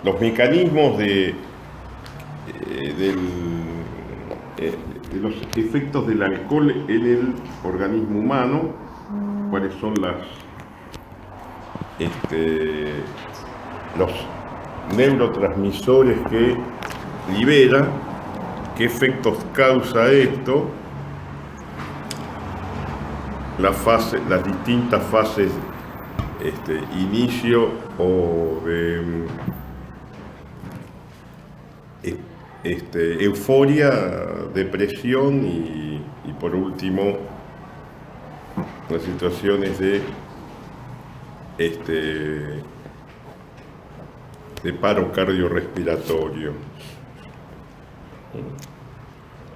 Los mecanismos de los efectos del alcohol en el organismo humano, cuáles son los neurotransmisores que libera, qué efectos causa esto, las distintas fases, inicio o de euforia, depresión y por último las situaciones de paro cardiorrespiratorio.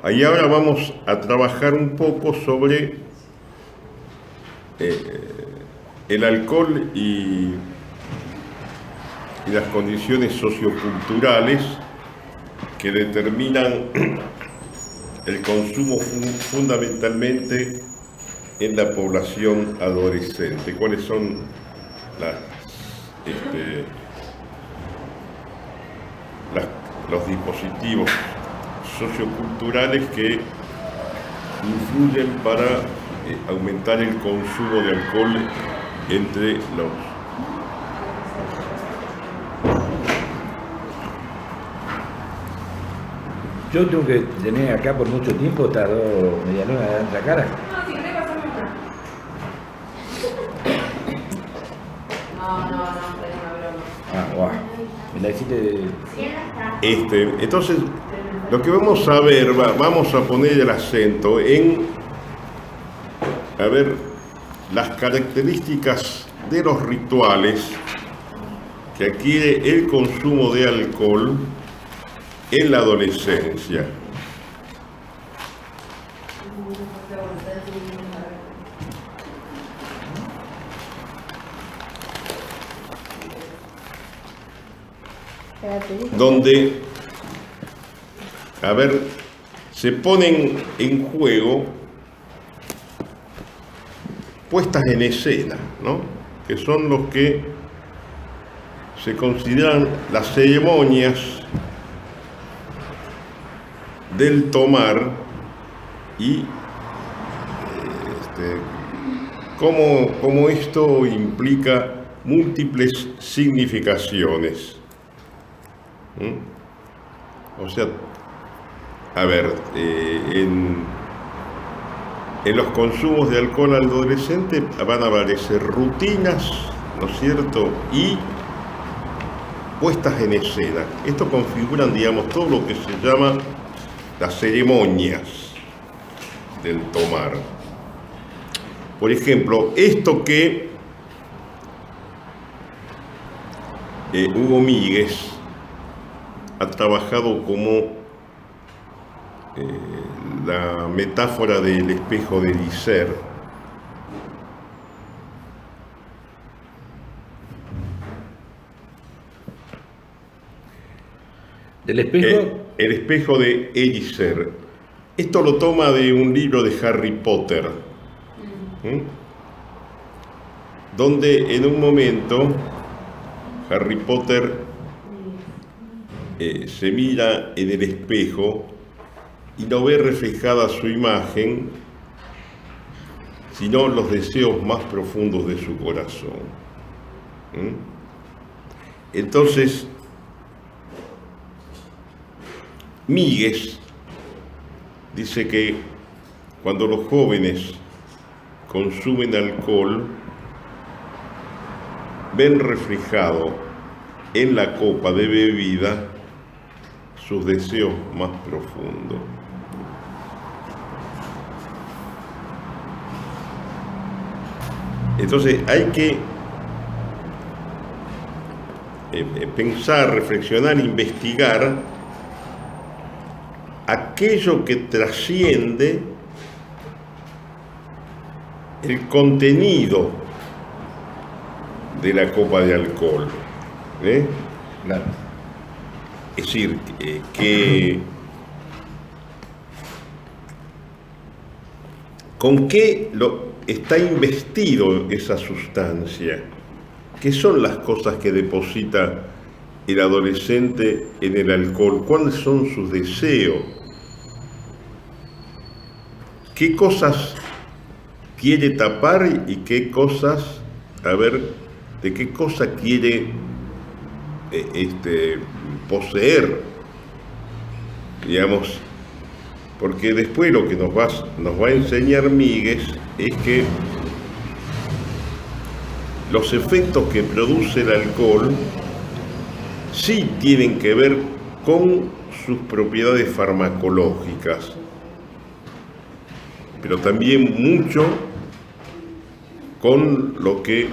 Ahí ahora vamos a trabajar un poco sobre el alcohol y las condiciones socioculturales que determinan el consumo fundamentalmente en la población adolescente. ¿Cuáles son los dispositivos socioculturales que influyen para aumentar el consumo de alcohol entre los... Yo tengo que tener acá por mucho tiempo, tardó media luna de otra cara. No, si querés pasarme una. No, es una broma. Ah, guau. Me la hiciste... Entonces, lo que vamos a ver, vamos a poner el acento en, las características de los rituales que adquiere el consumo de alcohol en la adolescencia. Donde, se ponen en juego puestas en escena, ¿no? Que son los que se consideran las ceremonias del tomar y cómo esto implica múltiples significaciones. O sea, en los consumos de alcohol al adolescente van a aparecer rutinas, ¿no es cierto?, y puestas en escena. Esto configuran, digamos, todo lo que se llama las ceremonias del tomar. Por ejemplo, esto que Hugo Míguez ha trabajado como la metáfora del espejo de Dicer. ¿Del espejo? El espejo de Dicer. Esto lo toma de un libro de Harry Potter, donde en un momento Harry Potter se mira en el espejo y no ve reflejada su imagen, sino los deseos más profundos de su corazón. Entonces, Míguez dice que cuando los jóvenes consumen alcohol, ven reflejado en la copa de bebida sus deseos más profundos. Entonces hay que pensar, reflexionar, investigar aquello que trasciende el contenido de la copa de alcohol. Claro. Es decir, que ¿Con qué está investido esa sustancia? ¿Qué son las cosas que deposita el adolescente en el alcohol? ¿Cuáles son sus deseos? ¿Qué cosas quiere tapar y qué cosas, de qué cosa quiere poseer? Digamos, porque después lo que nos va a enseñar Míguez es que los efectos que produce el alcohol sí tienen que ver con sus propiedades farmacológicas, pero también mucho con lo que,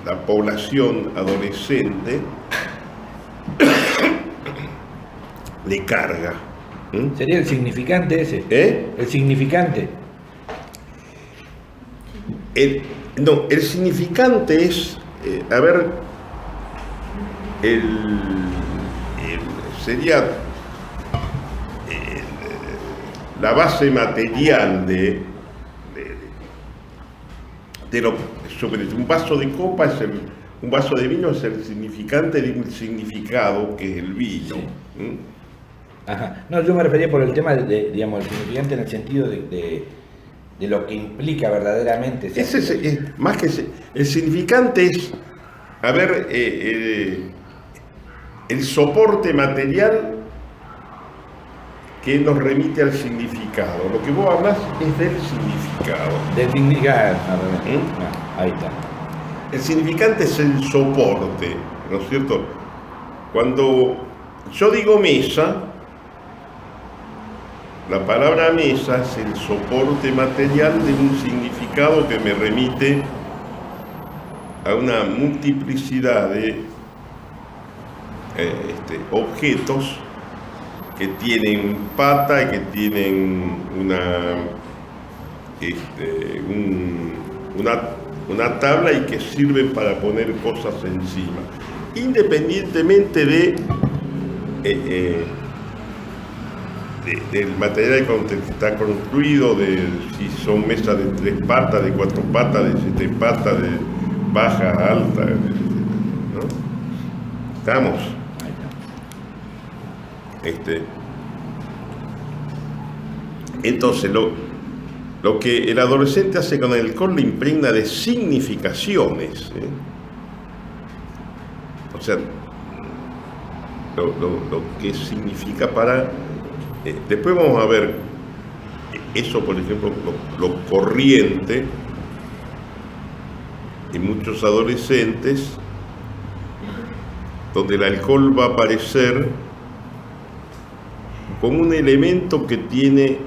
la población adolescente le carga. ¿Sería el significante ese? El significante. No, el significante es, sería la base material de lo sobre un vaso de copa un vaso de vino es el significante de un significado que es el vino. Sí. Ajá. No, yo me refería por el tema digamos, el significante en el sentido de lo que implica verdaderamente. Más que el significante es, el soporte material que nos remite al significado. Lo que vos hablas es del significado. Del significado. Ahí está. El significante es el soporte, ¿no es cierto? Cuando yo digo mesa, la palabra mesa es el soporte material de un significado que me remite a una multiplicidad de objetos que tienen pata y que tienen una tabla y que sirven para poner cosas encima, independientemente del material con que está construido, de si son mesas de 3 patas, de 4 patas, de 7 patas, de baja, alta, ¿no? ¿Estamos? Entonces, lo que el adolescente hace con el alcohol le impregna de significaciones, o sea, lo que significa para... después vamos a ver eso, por ejemplo, lo corriente en muchos adolescentes, donde el alcohol va a aparecer como un elemento que tiene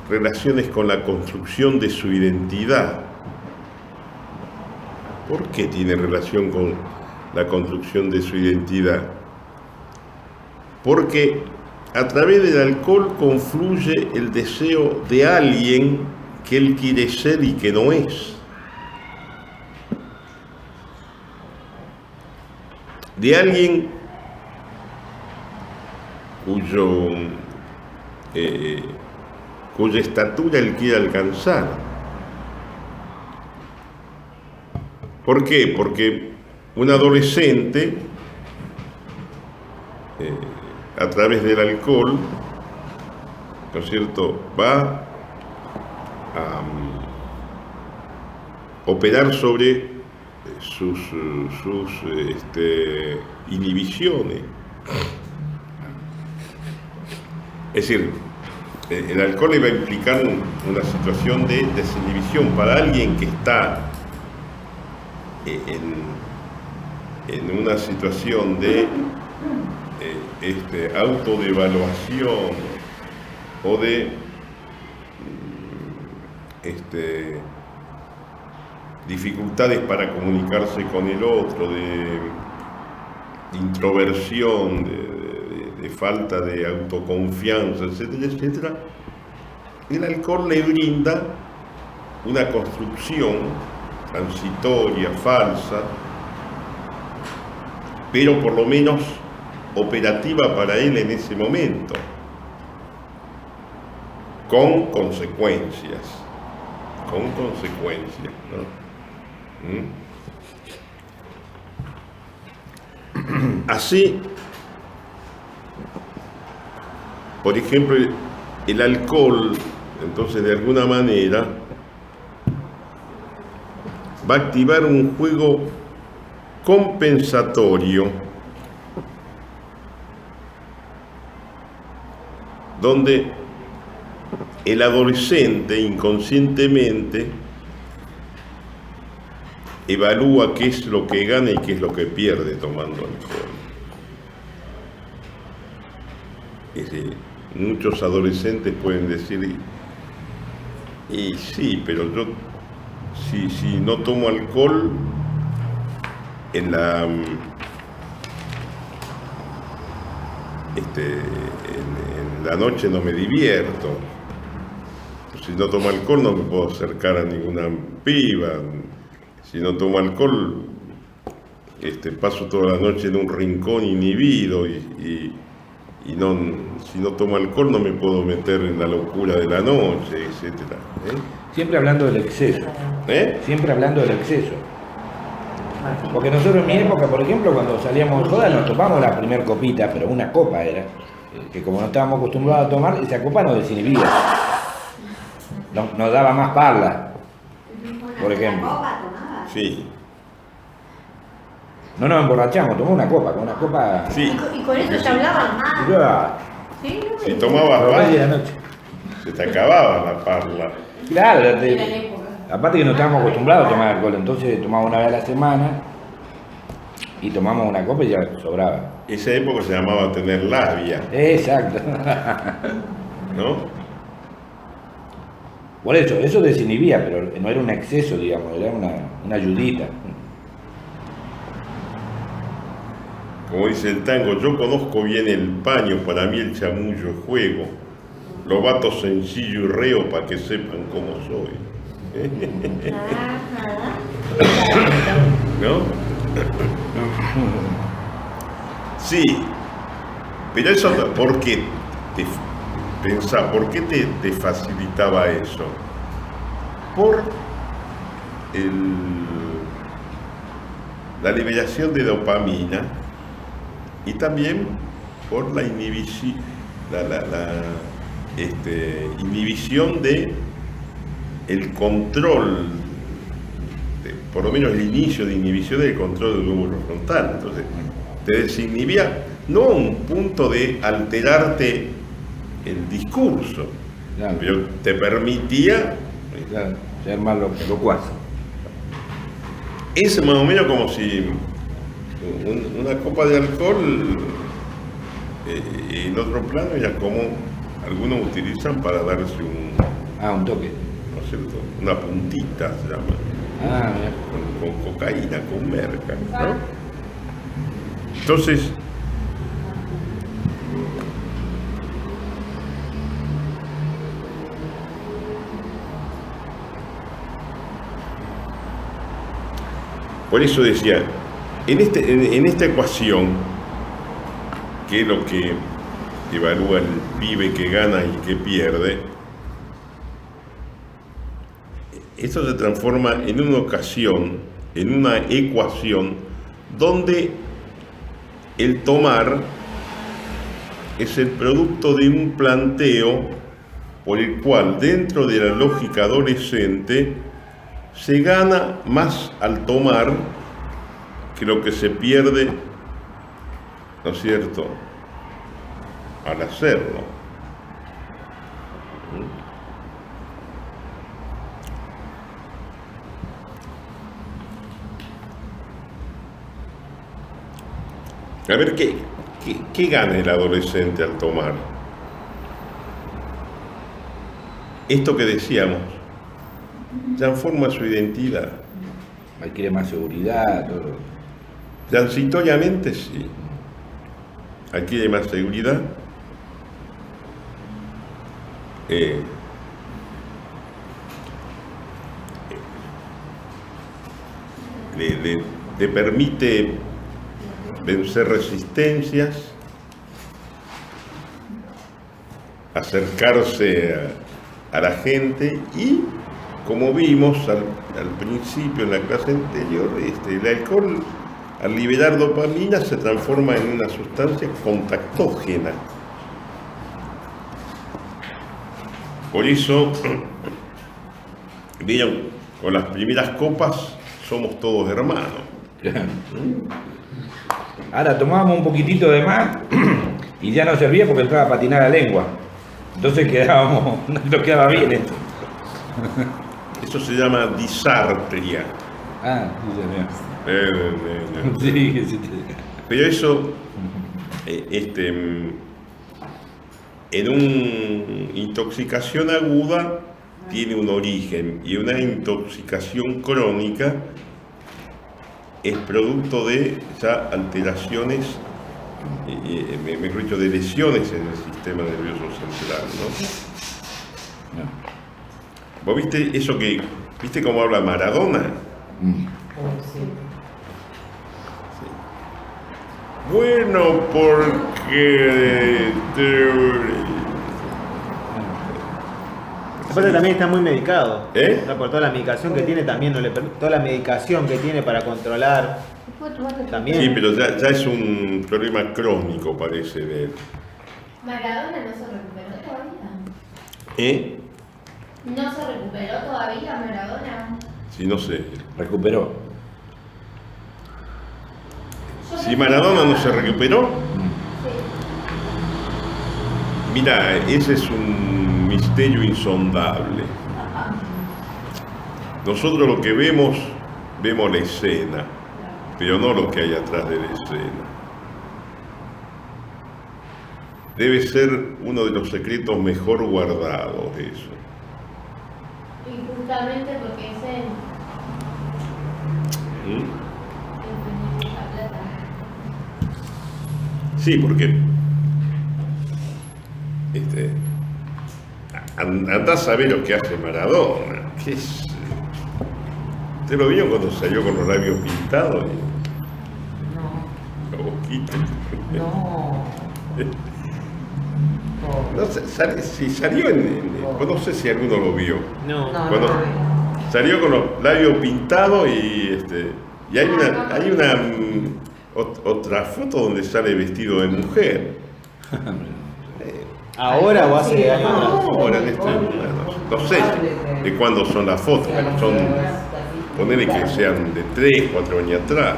relaciones con la construcción de su identidad. ¿Por qué tiene relación con la construcción de su identidad? Porque a través del alcohol confluye el deseo de alguien que él quiere ser y que no es. De alguien cuya estatura él quiere alcanzar. ¿Por qué? Porque un adolescente, a través del alcohol, ¿no es cierto?, va a operar sobre sus inhibiciones. Es decir, el alcohol le va a implicar una situación de desinhibición para alguien que está en una situación de autodevaluación o de dificultades para comunicarse con el otro, de introversión, de falta de autoconfianza, etcétera, etcétera. El alcohol le brinda una construcción transitoria, falsa, pero por lo menos operativa para él en ese momento. con consecuencias, ¿no? Así, por ejemplo, el alcohol, entonces, de alguna manera, va a activar un juego compensatorio donde el adolescente inconscientemente evalúa qué es lo que gana y qué es lo que pierde tomando alcohol. Es decir, muchos adolescentes pueden decir, y sí, pero yo si no tomo alcohol en la en la noche no me divierto. Si no tomo alcohol no me puedo acercar a ninguna piba. Si no tomo alcohol paso toda la noche en un rincón inhibido y no, si no tomo alcohol no me puedo meter en la locura de la noche, etcétera. Siempre hablando del exceso. Siempre hablando del exceso. Porque nosotros en mi época, por ejemplo, cuando salíamos de joda, nos tomamos la primer copita, pero una copa era, que como no estábamos acostumbrados a tomar, esa copa nos desinhibía. Nos daba más parla, por ejemplo. Sí. No nos emborrachamos, tomamos una copa, con una copa... Sí. ¿Y con eso te hablaban más? Sí, si tomabas más, de la noche. se te acababa la parla. Claro, Era la época. aparte que no estábamos acostumbrados a tomar alcohol, entonces tomamos una vez a la semana y tomamos una copa y ya sobraba. Esa época se llamaba tener labia, Exacto. ¿no? Por eso desinhibía, pero no era un exceso, digamos, era una ayudita. Como dice el tango, yo conozco bien el paño, para mí el chamullo es juego. Lo bato sencillo y reo para que sepan cómo soy. ¿No? Sí, pero eso, ¿por qué por qué te facilitaba eso? Por la liberación de dopamina y también por la inhibición, inhibición de el control, por lo menos el inicio de inhibición del control del lóbulo frontal. Entonces, te desinhibía no a un punto de alterarte el discurso, Claro. pero te permitía, Claro, ser más locuaz. es más o menos como si una copa de alcohol en otro plano ya como algunos utilizan para darse Un toque. ¿no es cierto? Una puntita se llama, Mira. con cocaína, con merca, ¿no? Entonces, por eso decía, en esta ecuación, que es lo que evalúa el pibe que gana y que pierde, esto se transforma en una ecuación donde el tomar es el producto de un planteo por el cual dentro de la lógica adolescente se gana más al tomar que lo que se pierde, ¿no es cierto?, al hacerlo. A ver, ¿qué gana el adolescente al tomar? Esto que decíamos, transforma su identidad. Adquiere más seguridad, todo. Transitoriamente sí. Adquiere más seguridad. Le permite vencer resistencias, acercarse a la gente y, como vimos al principio en la clase anterior, el alcohol al liberar dopamina se transforma en una sustancia contactógena. Por eso, vieron, con las primeras copas somos todos hermanos. Ahora tomábamos un poquitito de más y ya no servía porque entraba a patinar la lengua. Entonces nos quedaba bien esto. Eso se llama disartria. Ah, sí, señor. Sí. Pero eso, en una intoxicación aguda tiene un origen y una intoxicación crónica es producto de ya alteraciones, mejor dicho, de lesiones en el sistema nervioso central, ¿no? ¿Vos viste eso viste cómo habla Maradona? Sí. Bueno, porque... Aparte también está muy medicado. ¿Eh? Por toda la medicación que tiene también, toda la medicación que tiene para controlar. También. Sí, pero ya es un problema crónico, parece, de él. Maradona no se recuperó todavía. ¿No se recuperó todavía Maradona? Sí, no sé. Recuperó. Si Maradona no se recuperó, mira, ese es un misterio insondable. Nosotros lo que vemos la escena, pero no lo que hay atrás de la escena. Debe ser uno de los secretos mejor guardados eso. Y justamente porque es él. Sí, porque andá a saber lo que hace Maradona. ¿Usted lo vio cuando salió con los labios pintados? La boquita. No sé, si salió no sé si alguno lo vio. Cuando salió con los labios pintados y hay una otra foto donde sale vestido de mujer. ¿Ahora o hace años? Ahora, no sé de cuándo son las fotos, pero son, ponele que sean de 3, 4 años atrás.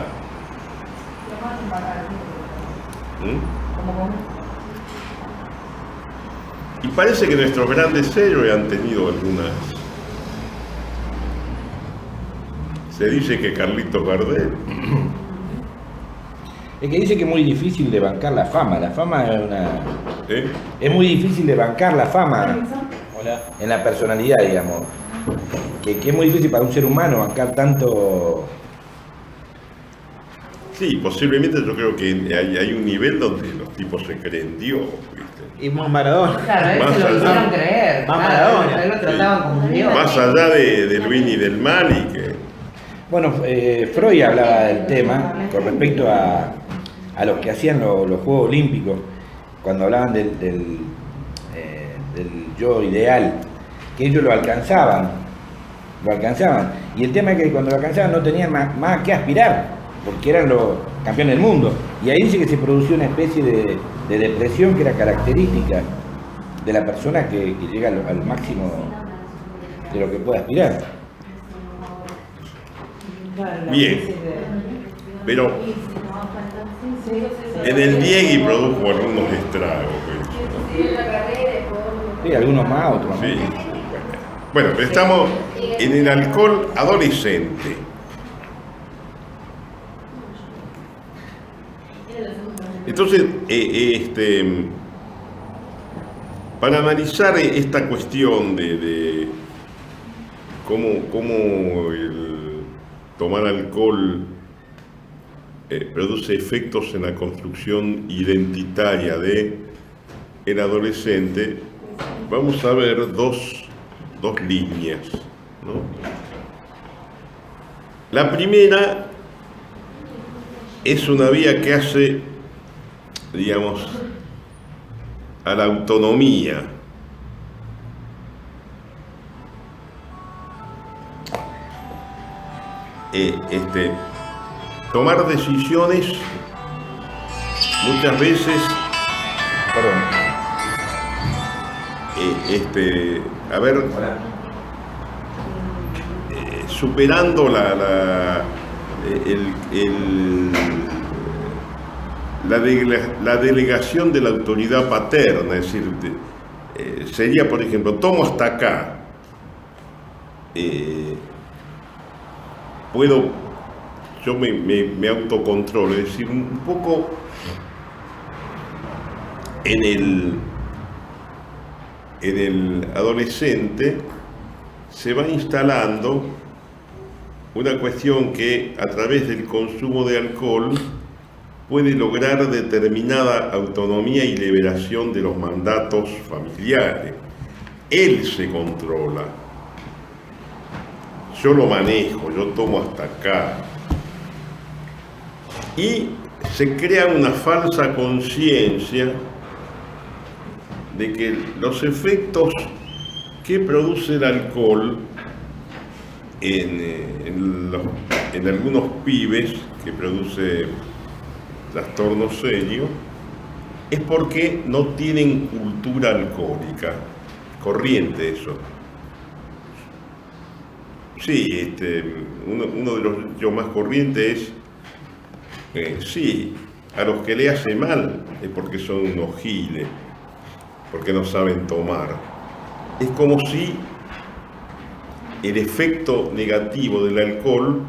Y parece que nuestros grandes héroes han tenido algunas. Se dice que Carlitos Gardel. Es que dice que es muy difícil de bancar la fama. La fama es es muy difícil de bancar la fama en la personalidad, digamos. Que es muy difícil para un ser humano bancar tanto. Sí, posiblemente yo creo que hay un nivel donde los tipos se creen Dios, ¿viste? Y más Maradona. Claro, él se lo hicieron creer. Más claro, Maradona. él lo trataban como un dios. Más allá del bien y del mal y que... Bueno, Freud hablaba del tema con respecto a los que hacían los Juegos Olímpicos, cuando hablaban del yo ideal, que ellos lo alcanzaban. Y el tema es que cuando lo alcanzaban no tenían más que aspirar, porque eran los campeones del mundo. Y ahí dice que se produció una especie de depresión que era característica de la persona que llega al máximo de lo que puede aspirar. Bien, pero en el Diegui produjo algunos estragos. Sí, algunos más, otros Sí. menos. Bueno, pero estamos en el alcohol adolescente. Entonces, para analizar esta cuestión de cómo el tomar alcohol produce efectos en la construcción identitaria del adolescente, vamos a ver dos líneas, ¿no? La primera es una vía que hace, digamos, a la autonomía. tomar decisiones muchas veces, superando la delegación de la autoridad paterna, es decir, sería, por ejemplo, tomo hasta acá, yo me autocontrolo, es decir, un poco en el adolescente se va instalando una cuestión que a través del consumo de alcohol puede lograr determinada autonomía y liberación de los mandatos familiares. Él se controla. Yo lo manejo, yo tomo hasta acá. Y se crea una falsa conciencia de que los efectos que produce el alcohol en algunos pibes que produce trastorno serio es porque no tienen cultura alcohólica. Corriente eso. Sí, uno de los yo más corrientes es, sí, a los que le hace mal es porque son unos giles, porque no saben tomar. Es como si el efecto negativo del alcohol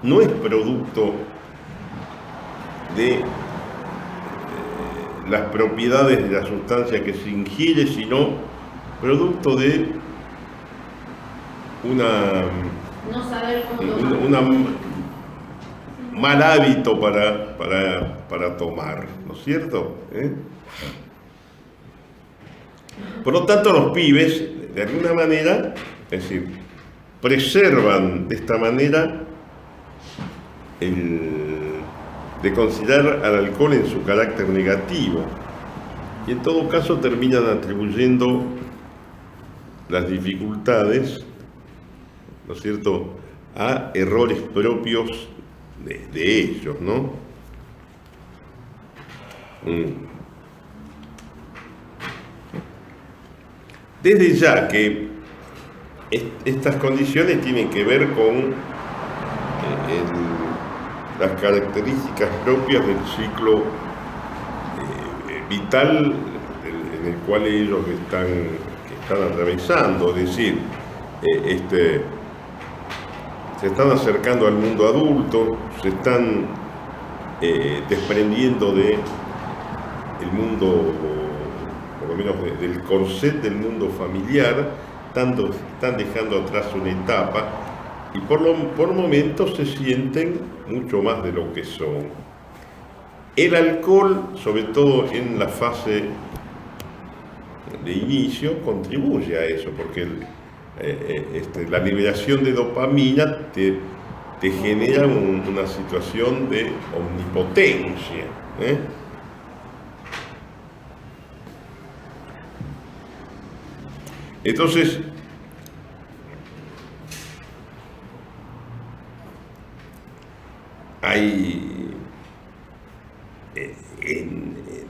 no es producto de las propiedades de la sustancia que se ingiere, sino producto de no saber cómo mal hábito para tomar, ¿no es cierto? Por lo tanto, los pibes, de alguna manera, es decir, preservan de esta manera de considerar al alcohol en su carácter negativo, y en todo caso terminan atribuyendo las dificultades, ¿no es cierto?, a errores propios de ellos, ¿no? Desde ya que estas condiciones tienen que ver con las características propias del ciclo vital en el cual ellos están atravesando, es decir, se están acercando al mundo adulto, se están desprendiendo del mundo, por lo menos del corset del mundo familiar, están dejando atrás una etapa y por momentos se sienten mucho más de lo que son. El alcohol, sobre todo en la fase de inicio, contribuye a eso, porque la liberación de dopamina te genera una situación de omnipotencia, Entonces,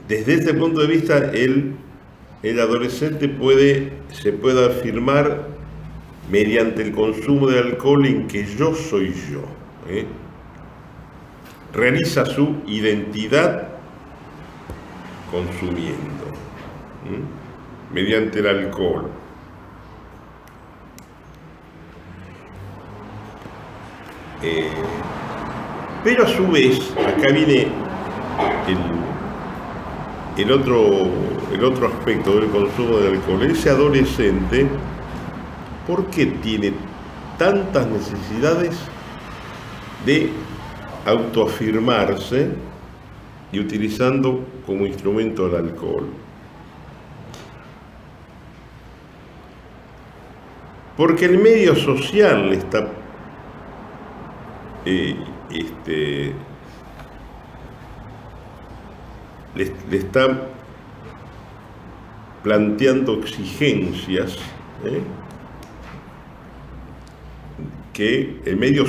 desde este punto de vista, el adolescente se puede afirmar mediante el consumo de alcohol en que yo soy yo. Realiza su identidad consumiendo, mediante el alcohol. Pero a su vez, acá viene el otro aspecto del consumo de alcohol. Ese adolescente, ¿por qué tiene tantas necesidades de autoafirmarse y utilizando como instrumento el alcohol? Porque el medio social le está le está planteando exigencias que el medio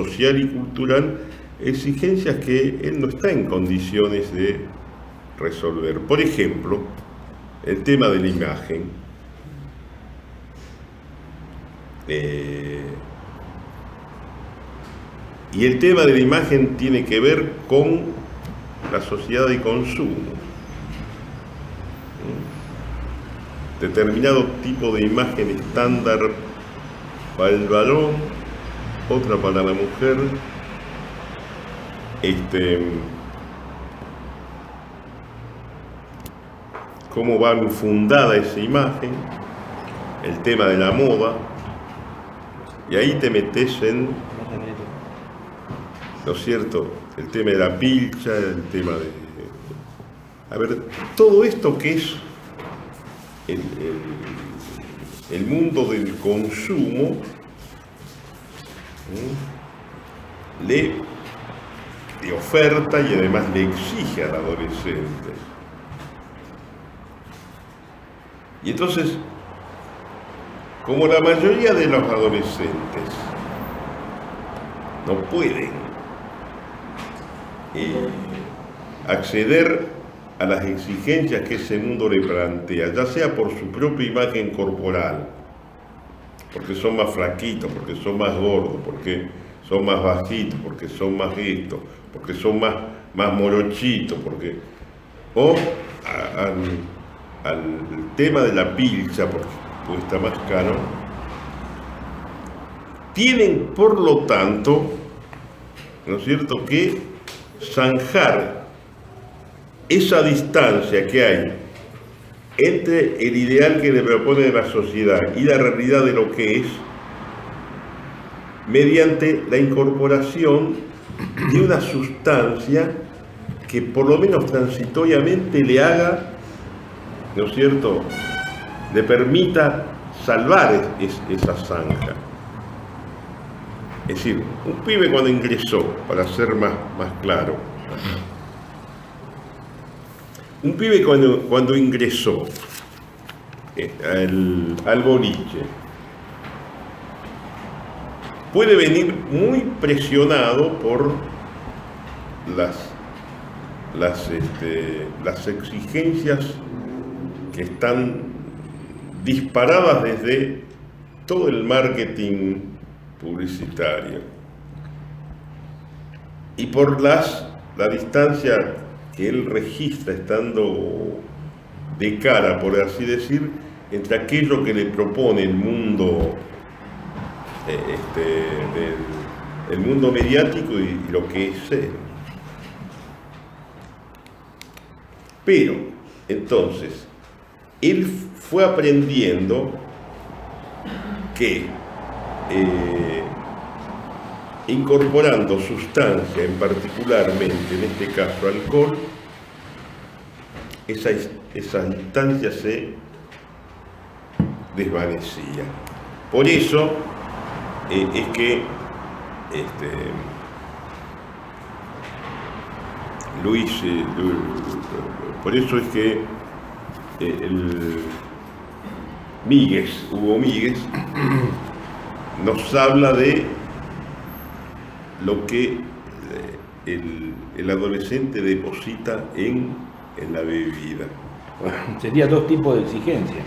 social y cultural, exigencias que él no está en condiciones de resolver. Por ejemplo, el tema de la imagen. Y el tema de la imagen tiene que ver con la sociedad de consumo. Determinado tipo de imagen estándar para el varón, otra para la mujer. Cómo va infundada esa imagen, el tema de la moda, y ahí te metes en, ¿no es cierto?, el tema de la pilcha, el tema de... A ver, todo esto que es el mundo del consumo, le oferta y además le exige al adolescente. Y entonces, como la mayoría de los adolescentes no pueden acceder a las exigencias que ese mundo le plantea, ya sea por su propia imagen corporal, porque son más flaquitos, porque son más gordos, porque son más bajitos, porque son más esto, porque son más morochitos, porque... o al tema de la pilcha, porque cuesta más caro, tienen por lo tanto, ¿no es cierto?, que zanjar esa distancia que hay entre el ideal que le propone la sociedad y la realidad de lo que es, mediante la incorporación de una sustancia que por lo menos transitoriamente le haga, ¿no es cierto?, le permita salvar esa zanja. Es decir, un pibe cuando ingresó, para ser más claro, un pibe cuando ingresó al boliche, puede venir muy presionado por las exigencias que están disparadas desde todo el marketing publicitario y por la distancia que él registra estando de cara, por así decir, entre aquello que le propone el mundo el mundo mediático y lo que es él. Pero entonces él fue aprendiendo que incorporando sustancia, particularmente en este caso alcohol, esa instancia se desvanecía. Por eso es que por eso es que Hugo Míguez nos habla de lo que el adolescente deposita en la bebida. Sería dos tipos de exigencias: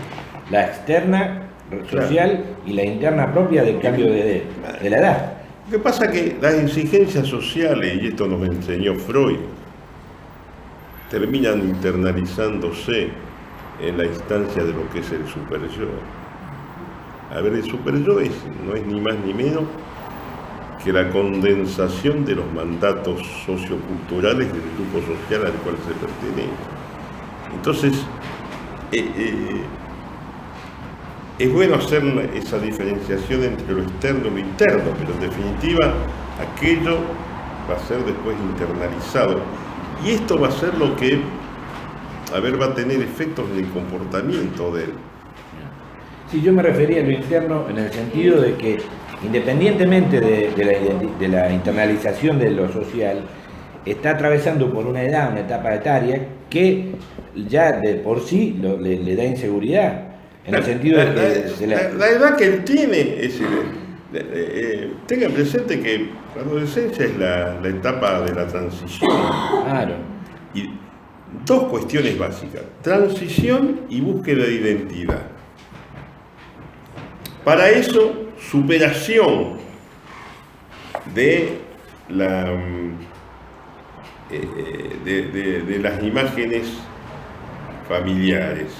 la externa social, claro, y la interna propia del cambio de la edad. Lo que pasa es que las exigencias sociales, y esto nos enseñó Freud, terminan internalizándose en la instancia de lo que es el superyo. A ver, el superyo no es ni más ni menos que la condensación de los mandatos socioculturales del grupo social al cual se pertenece. Entonces, es bueno hacer esa diferenciación entre lo externo y lo interno, pero en definitiva aquello va a ser después internalizado. Y esto va a ser lo que, va a tener efectos en el comportamiento de él. Sí, yo me refería a lo interno en el sentido de que, independientemente de la internalización de lo social, está atravesando por una edad, una etapa etaria, que ya de por sí le da inseguridad. En el sentido de que... La edad que él tiene es tengan presente que la adolescencia es la etapa de la transición. Claro. Y dos cuestiones básicas: transición y búsqueda de identidad. Para eso, superación de las imágenes familiares,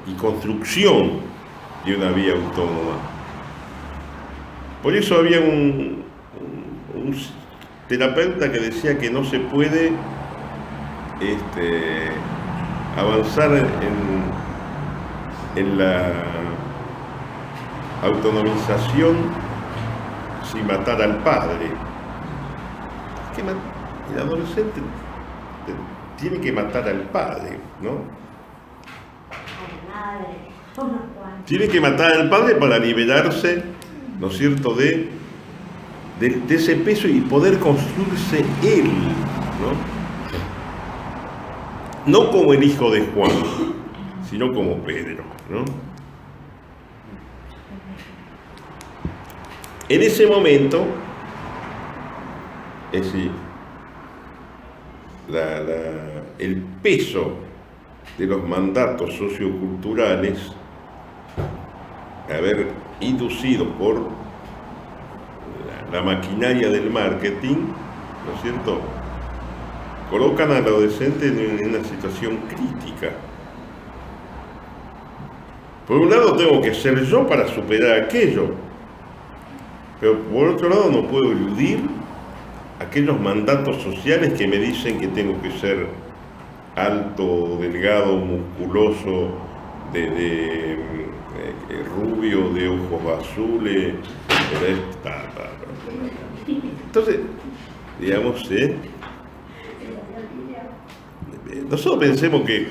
y construcción de una vía autónoma. Por eso había un terapeuta que decía que no se puede avanzar en la autonomización sin matar al padre. Es que el adolescente tiene que matar al padre, ¿no? Tiene que matar al padre para liberarse, ¿no es cierto?, de ese peso y poder construirse él, ¿no? No como el hijo de Juan, sino como Pedro, ¿no? En ese momento, es decir, el peso de los mandatos socioculturales, haber inducido por la maquinaria del marketing, ¿no es cierto?, colocan al adolescente en una situación crítica. Por un lado tengo que ser yo para superar aquello, pero por otro lado no puedo eludir aquellos mandatos sociales que me dicen que tengo que ser alto, delgado, musculoso, rubio, de ojos azules. Entonces, digamos, nosotros pensemos que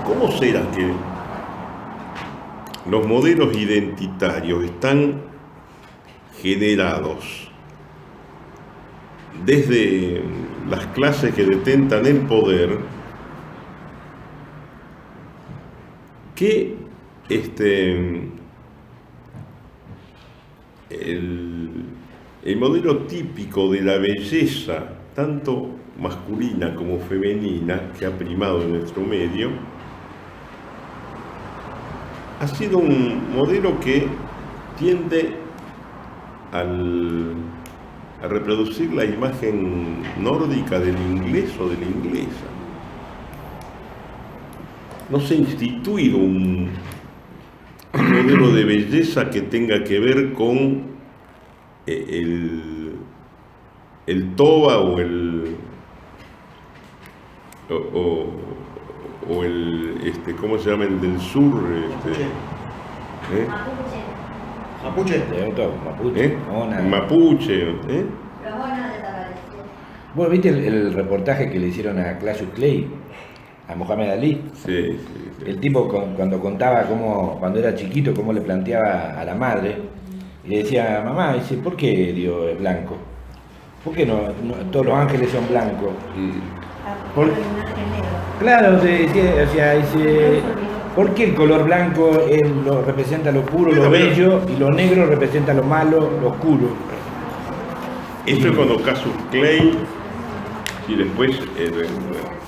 ¿cómo será que los modelos identitarios están generados desde las clases que detentan el poder, que el modelo típico de la belleza, tanto masculina como femenina, que ha primado en nuestro medio, ha sido un modelo que tiende a reproducir la imagen nórdica del inglés o de la inglesa. No se ha instituido un modelo de belleza que tenga que ver con el toba o el ¿cómo se llama el del sur? Mapuche. Mapuche. Mapuche. Los bonos desaparecieron. ¿Vos viste el reportaje que le hicieron a Cassius Clay, a Mohamed Ali? Sí. El tipo cuando contaba cómo, cuando era chiquito, cómo le planteaba a la madre, y le decía, mamá, dice, ¿por qué Dios es blanco? ¿Por qué no todos los ángeles son blancos? Claro, decía, o sea, dice, ¿por qué el color blanco representa lo puro, lo bello, y lo negro representa lo malo, lo oscuro? Esto es cuando Cassius Clay, y después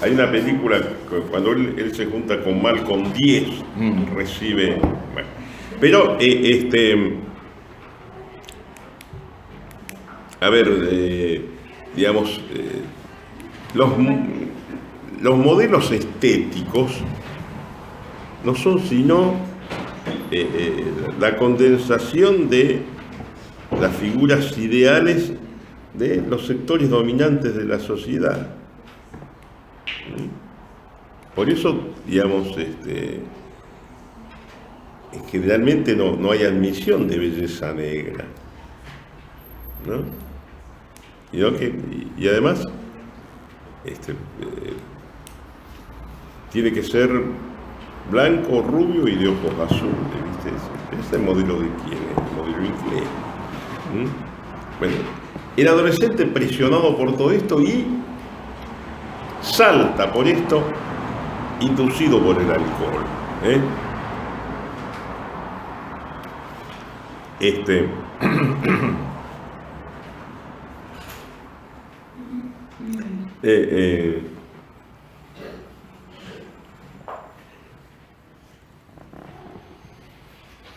hay una película cuando él se junta con Malcolm X, recibe. Bueno, pero a ver, digamos, los modelos estéticos no son sino la condensación de las figuras ideales de los sectores dominantes de la sociedad. Por eso, digamos, generalmente no hay admisión de belleza negra, ¿no? Y además tiene que ser blanco, rubio y de ojos azules, ¿viste? Ese es el modelo de quién, el modelo inglés. Bueno, el adolescente presionado por todo esto y salta por esto, inducido por el alcohol,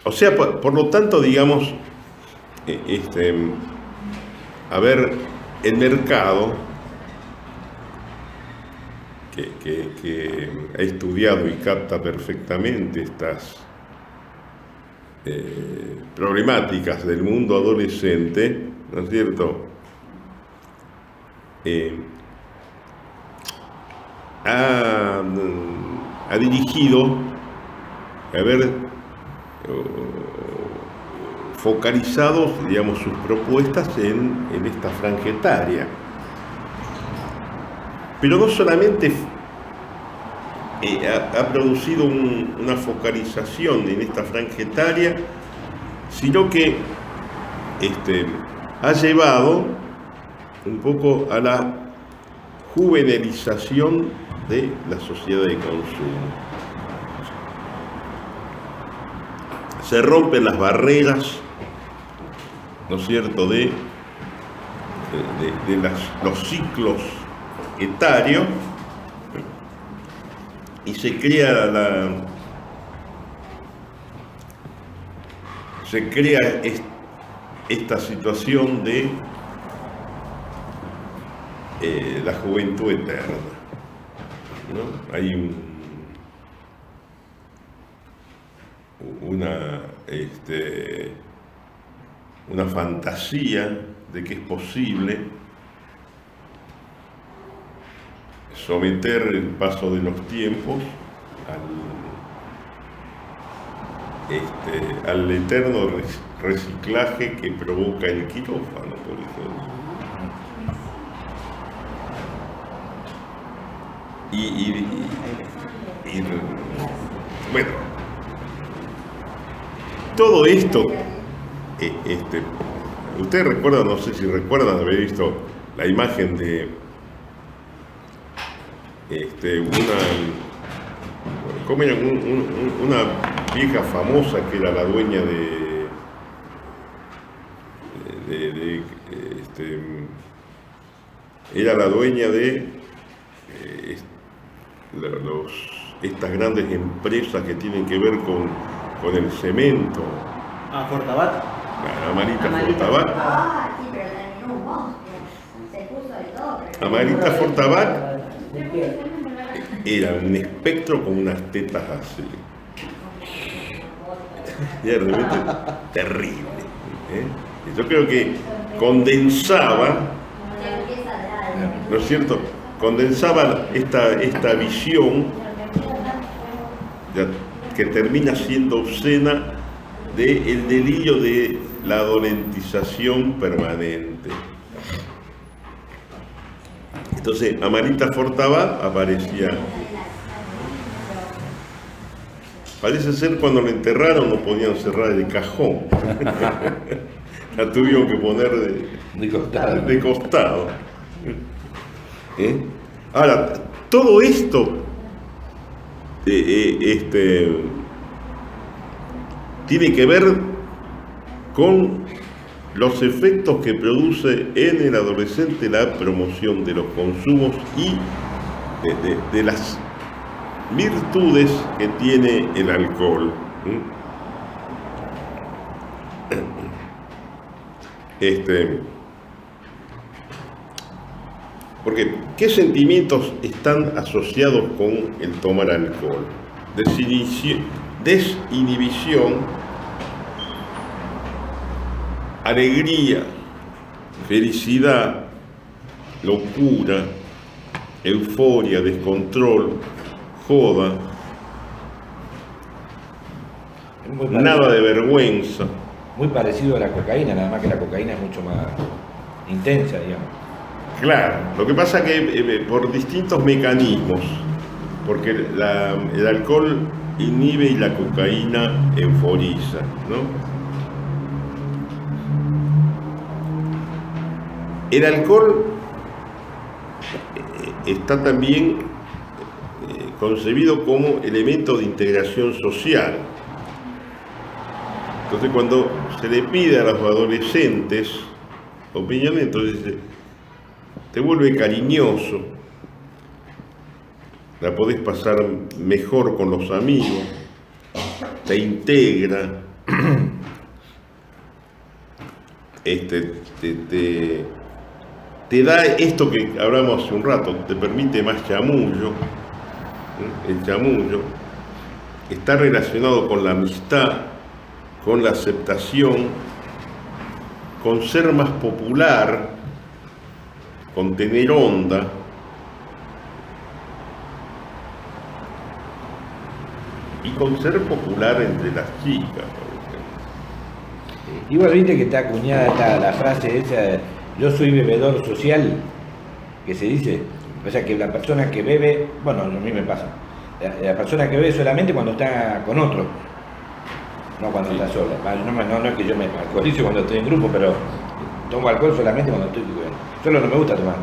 O sea, por lo tanto, digamos, a ver, el mercado que ha estudiado y capta perfectamente estas problemáticas del mundo adolescente, ¿no es cierto? Ha dirigido, a ver, focalizado, digamos, sus propuestas en esta franja etaria. Pero no solamente ha producido una focalización en esta franja etaria, sino que ha llevado un poco a la juvenilización de la sociedad de consumo. Se rompen las barreras, ¿no es cierto?, de los ciclos etarios, y se crea esta situación de la juventud eterna, ¿no? Hay una fantasía de que es posible someter el paso de los tiempos al eterno reciclaje que provoca el quirófano, por ejemplo. Bueno, todo esto, ustedes recuerdan, no sé si recuerdan haber visto la imagen de una vieja famosa que era la dueña era la dueña de estas grandes empresas que tienen que ver con el cemento. Fortabat. Amarita Fortabat. Sí, pero terminó un monstruo. Se puso de todo. Amarita Fortabat era un espectro con unas tetas así. Y era realmente terrible. Yo creo que condensaba, ¿no es cierto? Condensaba esta visión que termina siendo obscena del delirio de la adolescentización permanente. Entonces, Amarita Fortabat aparecía. Parece ser cuando la enterraron no podían cerrar el cajón. La tuvieron que poner de costado. Ahora, todo esto tiene que ver con los efectos que produce en el adolescente la promoción de los consumos y de las virtudes que tiene el alcohol. Porque, ¿qué sentimientos están asociados con el tomar alcohol? Desinhibición, alegría, felicidad, locura, euforia, descontrol, joda, nada de vergüenza. Muy parecido a la cocaína, nada más que la cocaína es mucho más intensa, digamos. Claro, lo que pasa que por distintos mecanismos, porque el alcohol inhibe y la cocaína euforiza, ¿no? El alcohol está también concebido como elemento de integración social. Entonces cuando se le pide a los adolescentes opiniones, entonces te vuelve cariñoso, la podés pasar mejor con los amigos, te integra, te da esto que hablamos hace un rato, te permite más chamullo. El chamullo está relacionado con la amistad, con la aceptación, con ser más popular, con tener onda. Y con ser popular entre las chicas, por ejemplo. Igual viste que está acuñada la frase esa, yo soy bebedor social, que se dice, o sea que la persona que bebe, bueno, a mí me pasa, la persona que bebe solamente cuando está con otro, no cuando está sola. No es que yo me alcoholizo cuando estoy en grupo, pero tomo alcohol solamente cuando estoy solo, no me gusta tomar.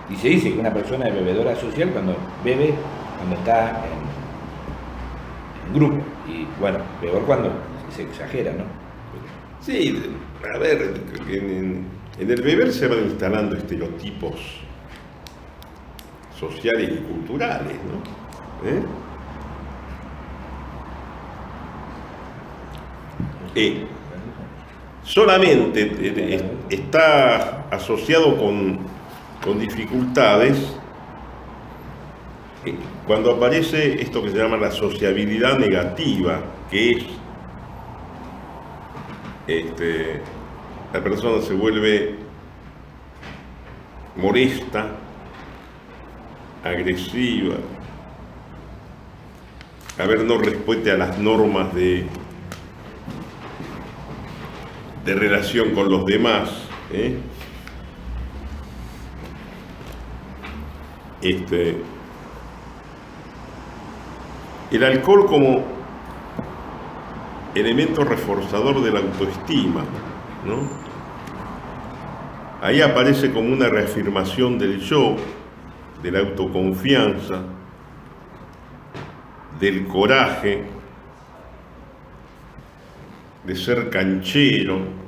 Y se dice que una persona es bebedora social cuando bebe, cuando está en grupo. Y bueno, peor cuando se exagera, ¿no? Sí, a ver, en el beber se van instalando estereotipos sociales y culturales, ¿no? Solamente está asociado con dificultades cuando aparece esto que se llama la sociabilidad negativa, que es la persona se vuelve molesta, agresiva, no responde a las normas de relación con los demás, el alcohol como elemento reforzador de la autoestima, ¿no? Ahí aparece como una reafirmación del yo, de la autoconfianza, del coraje, de ser canchero,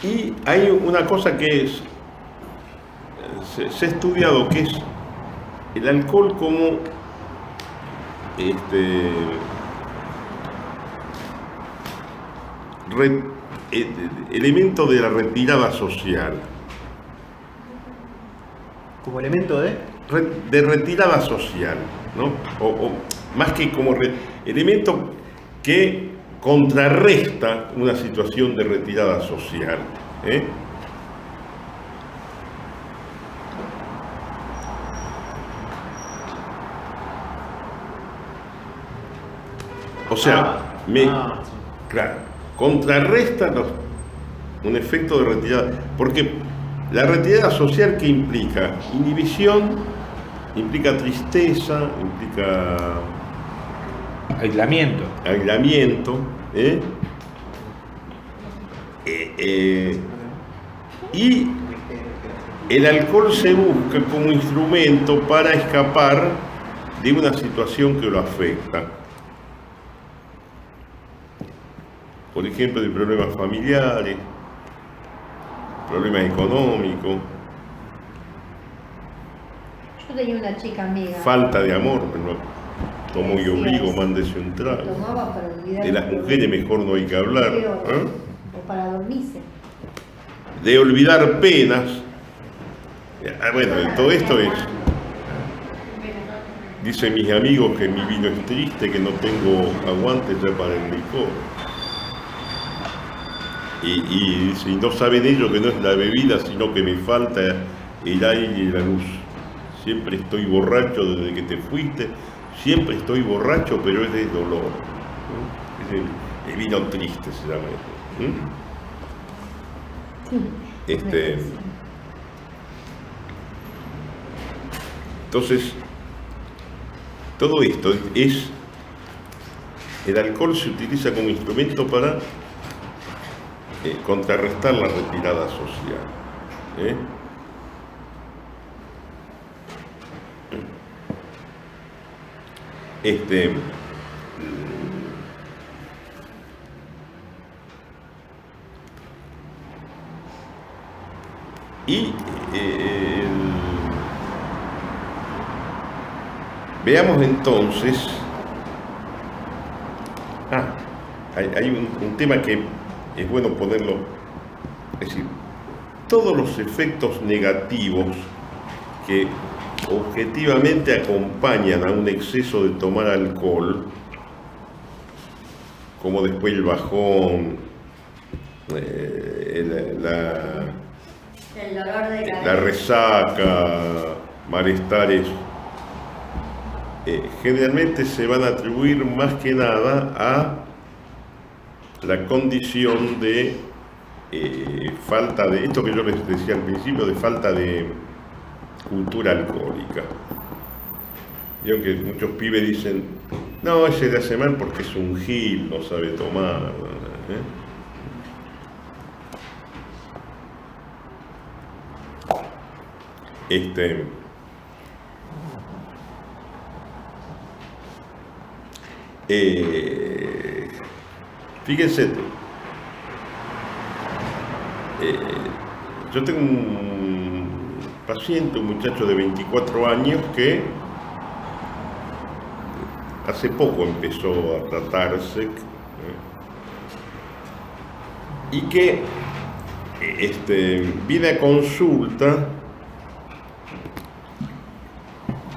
Y hay una cosa que se ha estudiado, que es el alcohol como elemento de la retirada social. ¿Como elemento de retirada social, ¿no? O más que como elemento que contrarresta una situación de retirada social. O sea, claro, contrarresta un efecto de retirada, porque la retirada social, ¿qué implica? Inhibición, implica tristeza, implica aislamiento. Y el alcohol se busca como instrumento para escapar de una situación que lo afecta. Por ejemplo, de problemas familiares, problemas económicos. Yo tenía una chica amiga. Falta de amor, tomo y obligo, mándese un trago. Tomaba para olvidar. De las mujeres mejor no hay que hablar. O para dormirse. De olvidar penas. Bueno, todo esto es. Dicen mis amigos que mi vino es triste, que no tengo aguante ya para el licor. Y no saben ellos que no es la bebida, sino que me falta el aire y la luz. Siempre estoy borracho desde que te fuiste, siempre estoy borracho, pero es de dolor. Es el vino triste se llama eso. Entonces, todo esto es, el alcohol se utiliza como instrumento para contrarrestar la retirada social. Veamos entonces, hay un tema que es bueno ponerlo, es decir, todos los efectos negativos que objetivamente acompañan a un exceso de tomar alcohol, como después el bajón, El dolor de cabeza, la resaca, malestares, generalmente se van a atribuir más que nada a la condición de falta de, esto que yo les decía al principio, de falta de cultura alcohólica. Y aunque muchos pibes dicen, no, ese le hace mal porque es un gil, no sabe tomar, fíjense, yo tengo un paciente, un muchacho de 24 años que hace poco empezó a tratarse y que viene a consulta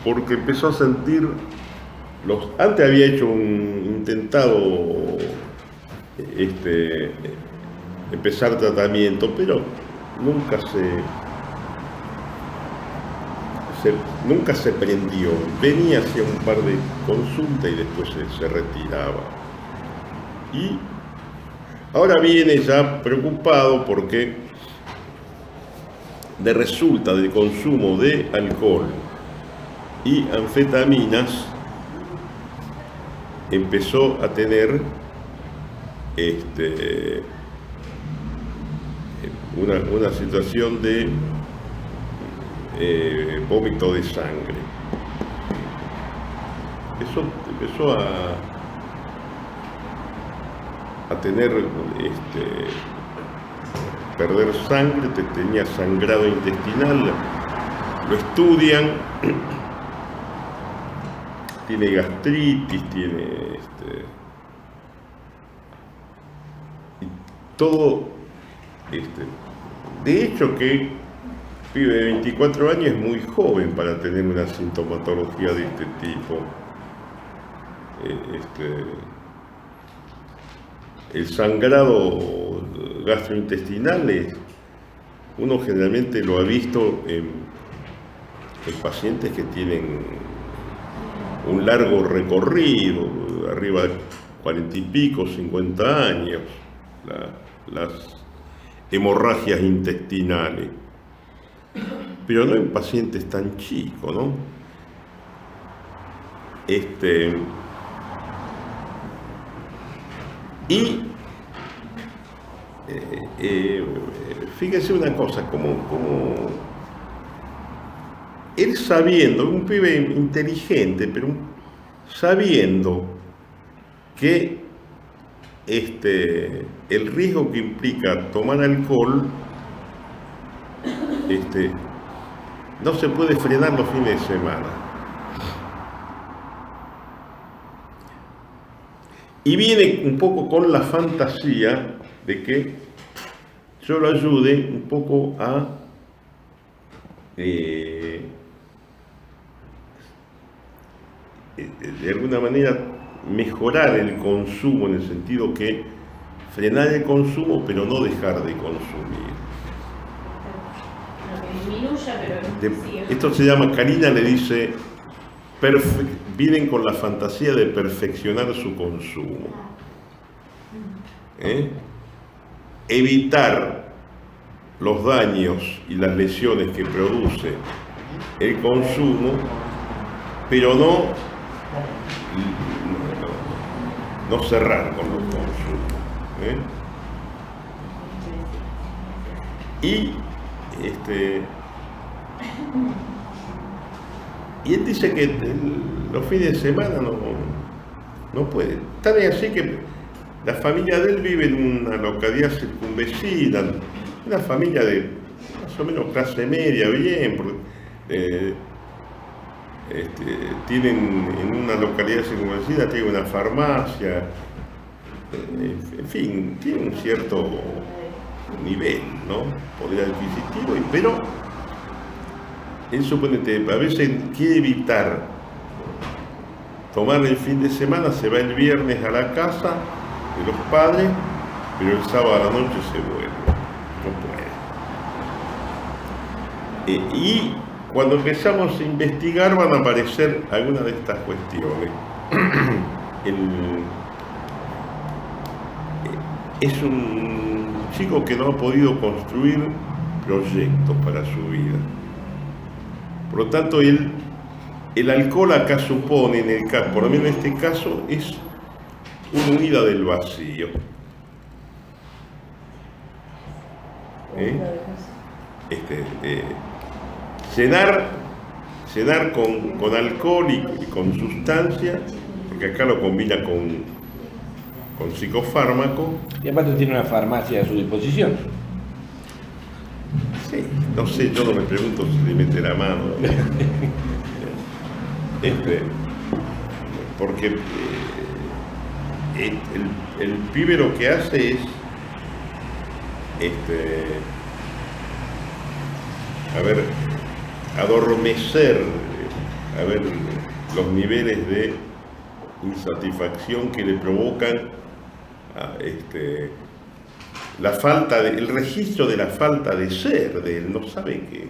porque empezó a sentir antes había hecho intentado empezar tratamiento, pero nunca se prendió. Venía hacia un par de consultas y después se retiraba. Y ahora viene ya preocupado porque resulta del consumo de alcohol y anfetaminas empezó a tener una situación de vómito de sangre. Eso empezó a tener perder sangre, tenía sangrado intestinal, lo estudian, tiene gastritis, tiene y todo de hecho que pibe de 24 años es muy joven para tener una sintomatología de este tipo. El sangrado gastrointestinal uno generalmente lo ha visto en pacientes que tienen un largo recorrido, arriba de 40 y pico, 50 años, las hemorragias intestinales. Pero no en pacientes tan chicos, ¿no? Fíjense una cosa, como él sabiendo, un pibe inteligente, pero sabiendo que el riesgo que implica tomar alcohol, no se puede frenar los fines de semana. Y viene un poco con la fantasía de que yo lo ayude un poco a de alguna manera mejorar el consumo, en el sentido que frenar el consumo pero no dejar de consumir. Lo que disminuya, pero sigue. Esto se llama, Karina le dice, vienen con la fantasía de perfeccionar su consumo. Evitar los daños y las lesiones que produce el consumo, pero no cerrar con los consumos. Y él dice que los fines de semana no puede. Tan es así que la familia de él vive en una localidad circunvecina, una familia de más o menos clase media, bien, porque, tienen en una localidad circunvecina, tienen una farmacia, en fin, tiene un cierto nivel, ¿no? Poder adquisitivo, pero él suponete, a veces quiere evitar tomar el fin de semana, se va el viernes a la casa de los padres, pero el sábado a la noche se vuelve, no puede. Y cuando empezamos a investigar van a aparecer algunas de estas cuestiones. Es un chico que no ha podido construir proyectos para su vida. Por lo tanto, el alcohol acá supone, por lo menos en este caso, es una huida del vacío. Cenar con alcohol y con sustancia, porque acá lo combina con psicofármaco. Y aparte tiene una farmacia a su disposición. Sí, no sé, yo no me pregunto si le mete la mano. Porque el pibe lo que hace es adormecer los niveles de insatisfacción que le provocan el registro de la falta de ser de él. No sabe qué,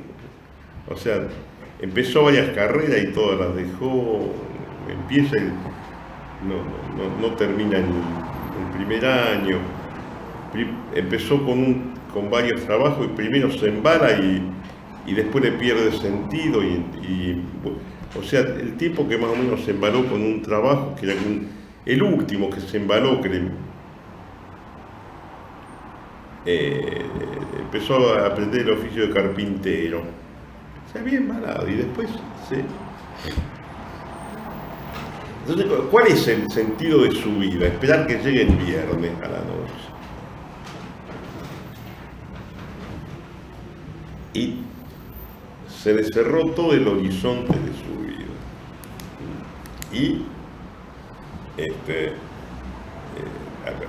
o sea, empezó varias carreras y todas las dejó, empieza y no termina el primer año, empezó con varios trabajos y primero se embala y después le pierde sentido o sea, el tipo que más o menos se embaló con un trabajo que era el último que se embaló, que empezó a aprender el oficio de carpintero, se había embalado y después Entonces, ¿cuál es el sentido de su vida? Esperar que llegue el viernes a la noche. Y se le cerró todo el horizonte de su vida. Y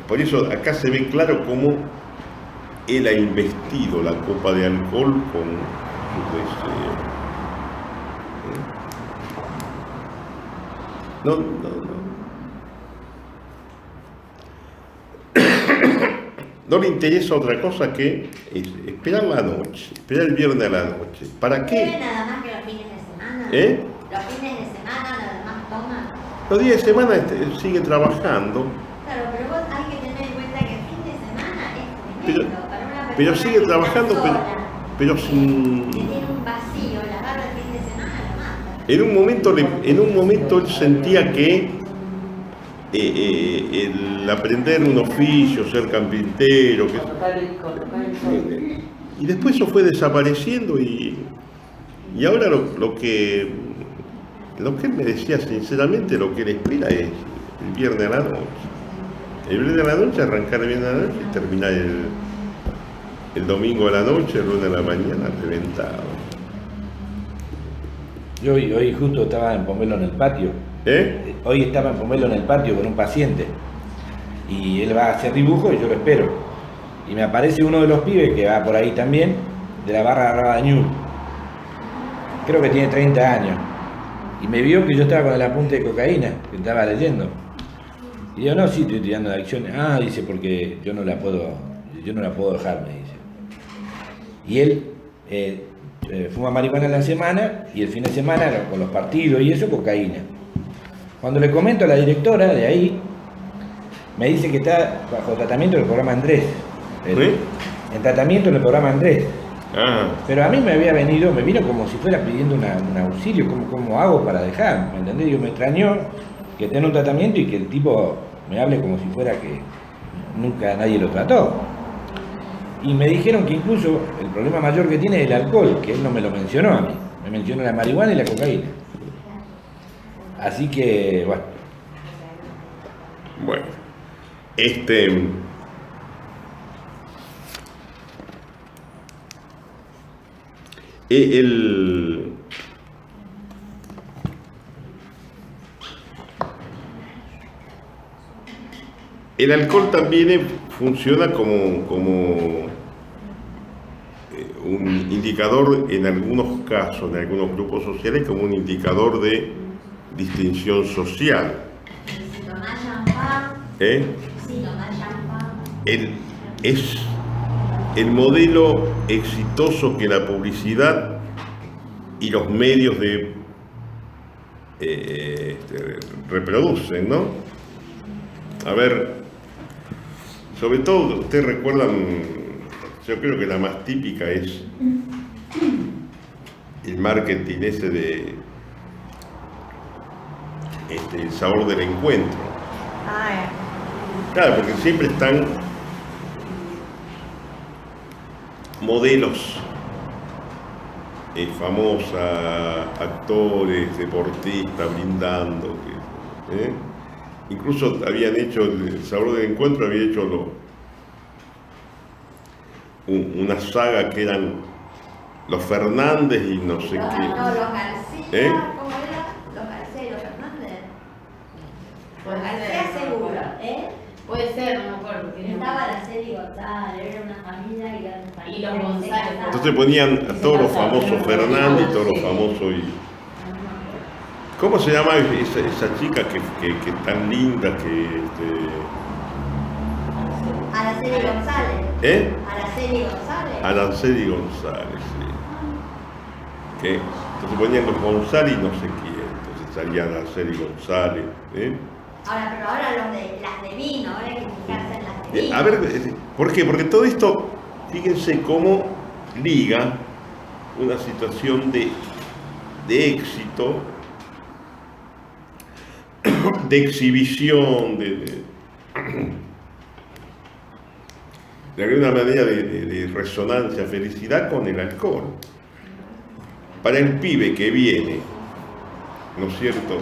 por eso acá se ve claro cómo él ha investido la copa de alcohol con sus deseos. No le interesa otra cosa que esperar la noche, esperar el viernes a la noche. ¿Para qué? ¿Bebe nada más que los fines de semana? ¿Los fines de semana nada más toma? Los días de semana sigue trabajando. Claro, pero vos hay que tener en cuenta que el fin de semana es tremendo para una persona pero sigue trabajando, sola, pero sin... que tiene un vacío, la agarra el fin de semana lo mata. En un momento él sentía que el aprender un oficio, ser carpintero, y después eso fue desapareciendo y ahora lo que él me decía sinceramente, lo que él espera es el viernes a la noche. El viernes a la noche, arrancar el viernes a la noche y terminar el domingo a la noche, el lunes a la mañana, reventado. Yo hoy justo estaba en Pomelo en el patio. Hoy estaba en Pomelo en el patio con un paciente y él va a hacer dibujo y yo lo espero. Y me aparece uno de los pibes que va por ahí también, de la barra de Radañul. Creo que tiene 30 años. Y me vio que yo estaba con el apunte de cocaína, que estaba leyendo. Y yo, no, sí, estoy tirando de acciones. Ah, dice, porque yo no la puedo dejar, me dice. Y él fuma marihuana en la semana y el fin de semana, con los partidos y eso, cocaína. Cuando le comento a la directora de ahí, me dice que está bajo tratamiento en el programa Andrés. En tratamiento en el programa Andrés. Pero a mí me vino como si fuera pidiendo un auxilio, ¿cómo hago para dejar? ¿Me entendés? Yo me extrañó que tenga un tratamiento y que el tipo me hable como si fuera que nunca nadie lo trató. Y me dijeron que incluso el problema mayor que tiene es el alcohol, que él no me lo mencionó a mí. Me mencionó la marihuana y la cocaína. Así que, bueno. Bueno, el alcohol también funciona como un indicador en algunos casos, en algunos grupos sociales, como un indicador de distinción social. Si tomás champán, si tomás champán. Es el modelo exitoso que la publicidad y los medios reproducen, ¿no? A ver, sobre todo, ustedes recuerdan, yo creo que la más típica es el marketing ese de el sabor del encuentro. Claro, porque siempre están modelos famosas, actores, deportistas brindando. Incluso habían hecho el sabor del encuentro, había hecho una saga que eran los Fernández y no sé qué. No, los García, ¿cómo era? Los García y los Fernández. Los García seguro, Puede ser, no me acuerdo. Estaba Araceli González, era una familia y los González. Entonces ponían a todos los famosos Fernández y todos los famosos. ¿Cómo se llama esa chica que tan linda que Araceli González. Araceli González. Araceli González, sí. Entonces ponían los González y no sé quién. Entonces salía Araceli González. Ahora, pero ahora las de vino, ahora hay que fijarse en las de vino. A ver, ¿por qué? Porque todo esto, fíjense cómo liga una situación de éxito, de exhibición, de alguna manera de resonancia, felicidad con el alcohol. Para el pibe que viene, ¿no es cierto?,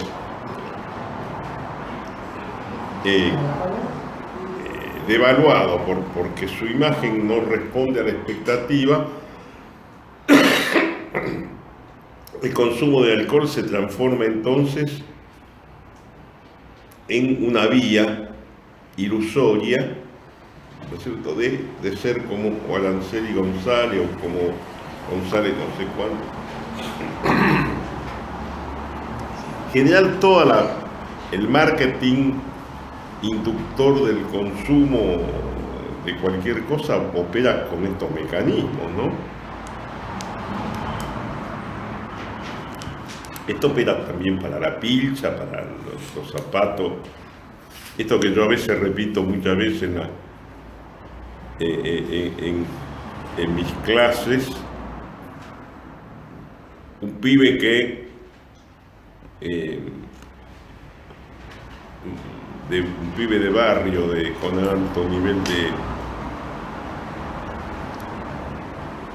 devaluado porque su imagen no responde a la expectativa, el consumo de alcohol se transforma entonces en una vía ilusoria, ¿no es cierto?, de ser como Araceli González o como González no sé cuánto. En general, el marketing inductor del consumo de cualquier cosa opera con estos mecanismos, ¿no? Esto opera también para la pilcha, para los zapatos. Esto que yo a veces repito muchas veces en mis clases, un pibe que un pibe de barrio con alto nivel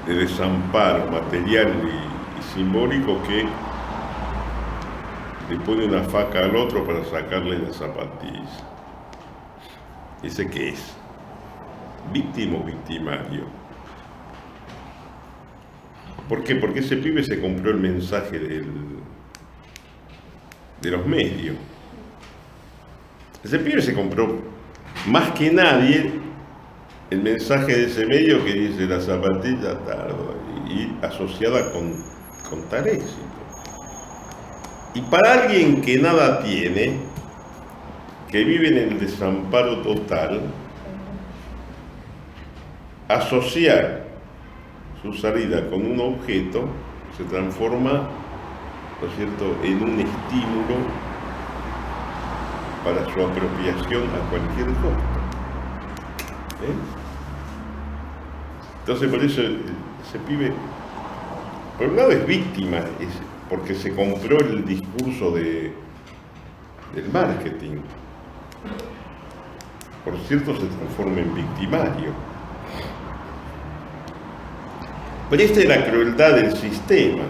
de desamparo material y simbólico, que le pone una faca al otro para sacarle la zapatilla. ¿Ese qué es? ¿Víctima o victimario? ¿Por qué? Porque ese pibe se compró el mensaje de los medios. Ese pibe se compró más que nadie el mensaje de ese medio que dice la zapatilla tardo y asociada con tal éxito. Y para alguien que nada tiene, que vive en el desamparo total, asociar su salida con un objeto se transforma, ¿no es cierto?, en un estímulo para su apropiación a cualquier costo. Entonces, por eso ese pibe, por un lado, es víctima, porque se compró el discurso del marketing. Por cierto, se transforma en victimario. Pero esta es la crueldad del sistema.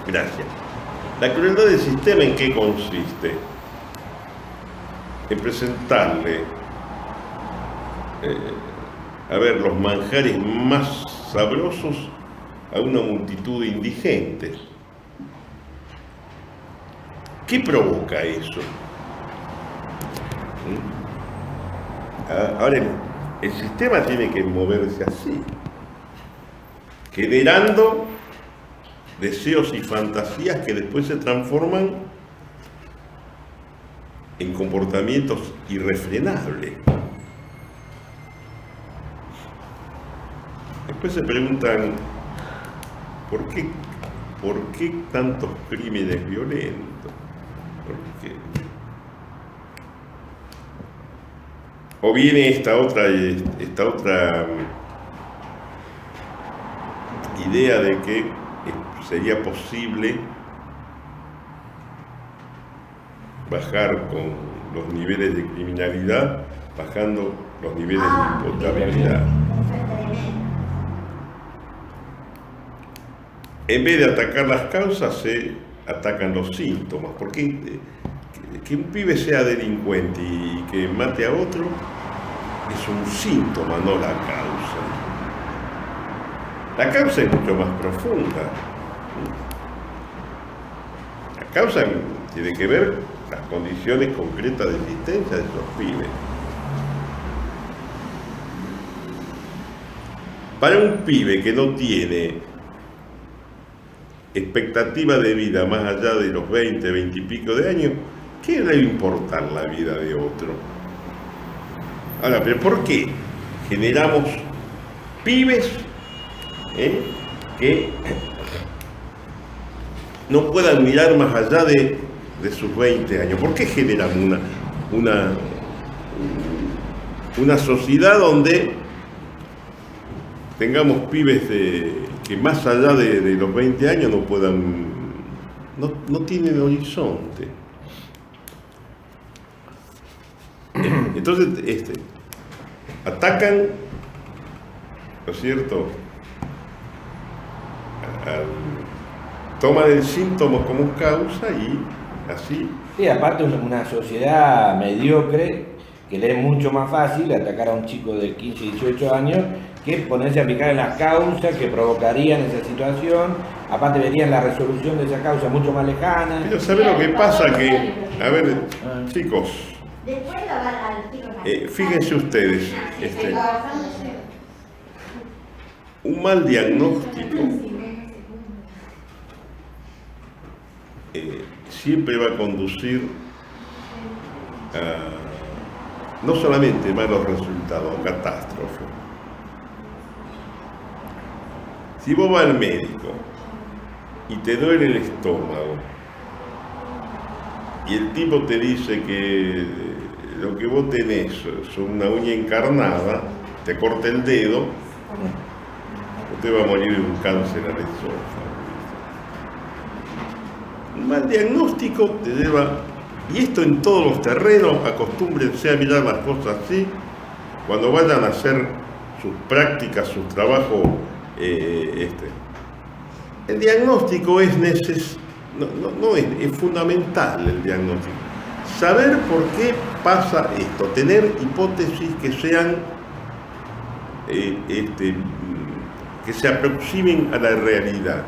Gracias. La crueldad del sistema, ¿en qué consiste? En presentarle los manjares más sabrosos a una multitud de indigentes. ¿Qué provoca eso? Ahora, el sistema tiene que moverse así, generando deseos y fantasías que después se transforman en comportamientos irrefrenables. Después se preguntan, ¿por qué tantos crímenes violentos? ¿Por qué? O viene esta otra idea de que sería posible bajar con los niveles de criminalidad, bajando los niveles de imputabilidad. En vez de atacar las causas, se atacan los síntomas. Porque que un pibe sea delincuente y que mate a otro es un síntoma, no la causa. La causa es mucho más profunda. La causa tiene que ver con las condiciones concretas de existencia de esos pibes. Para un pibe que no tiene expectativa de vida más allá de los 20, 20 y pico de años, ¿qué le va a importar la vida de otro? Ahora, ¿pero por qué generamos pibes que no puedan mirar más allá de sus 20 años? ¿Por qué generamos una sociedad donde tengamos pibes que más allá de los 20 años no tienen horizonte? Entonces, atacan, ¿no es cierto?, toman el síntoma como causa y así. Sí, aparte una sociedad mediocre que le es mucho más fácil atacar a un chico de 15, 18 años que ponerse a picar en las causas que provocarían esa situación. Aparte verían la resolución de esa causa mucho más lejana. Pero ¿saben lo que pasa? Que, a ver, chicos, fíjense ustedes, un mal diagnóstico siempre va a conducir a no solamente malos resultados, catástrofes. Si vos vas al médico y te duele el estómago y el tipo te dice que lo que vos tenés es una uña encarnada, te corta el dedo, usted va a morir de un cáncer al esófago. Un mal diagnóstico te lleva, y esto en todos los terrenos, acostúmbrense a mirar las cosas así, cuando vayan a hacer sus prácticas, sus trabajos. El diagnóstico es fundamental, el diagnóstico. Saber por qué pasa esto, tener hipótesis que sean que se aproximen a la realidad.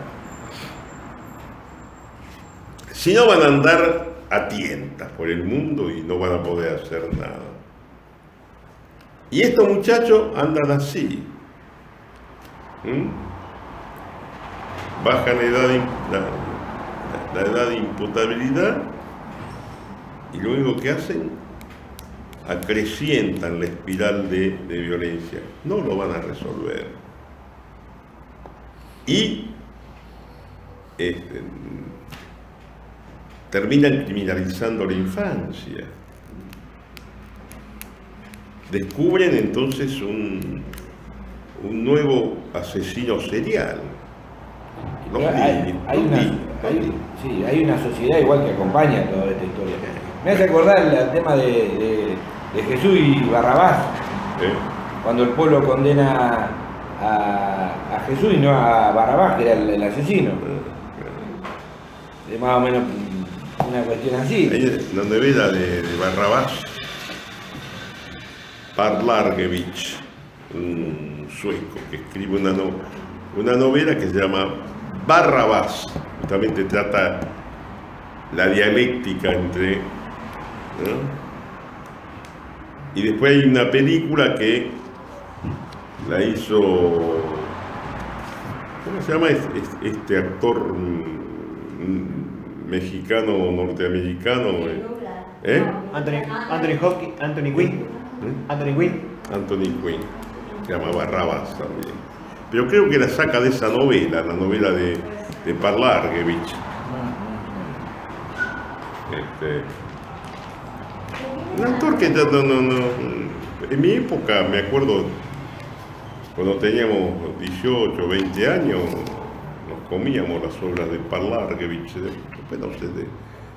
Si no, van a andar a tientas por el mundo y no van a poder hacer nada. Y estos muchachos andan así. Bajan la edad de imputabilidad y lo único que hacen, acrecientan la espiral de violencia. No lo van a resolver. Y terminan criminalizando la infancia. Descubren entonces un nuevo asesino serial. Hay una sociedad igual que acompaña toda esta historia. Me hace acordar el tema de Jesús y Barrabás, cuando el pueblo condena a Jesús y no a Barrabás, que era el asesino. más o menos una cuestión así. Hay una novela de Barrabás, Parlargevich, un sueco que escribe una novela que se llama Barrabás. Justamente trata la dialéctica entre... ¿no? Y después hay una película que la hizo... ¿Cómo se llama este actor mexicano, norteamericano? Anthony Hopkins, Anthony Quinn. Anthony Quinn. Se llama Barrabás también. Pero creo que la saca de esa novela, la novela de Parlargevich. Un actor que ya en mi época, me acuerdo, cuando teníamos 18, 20 años, nos comíamos las obras de Parlargevich. Después no sé,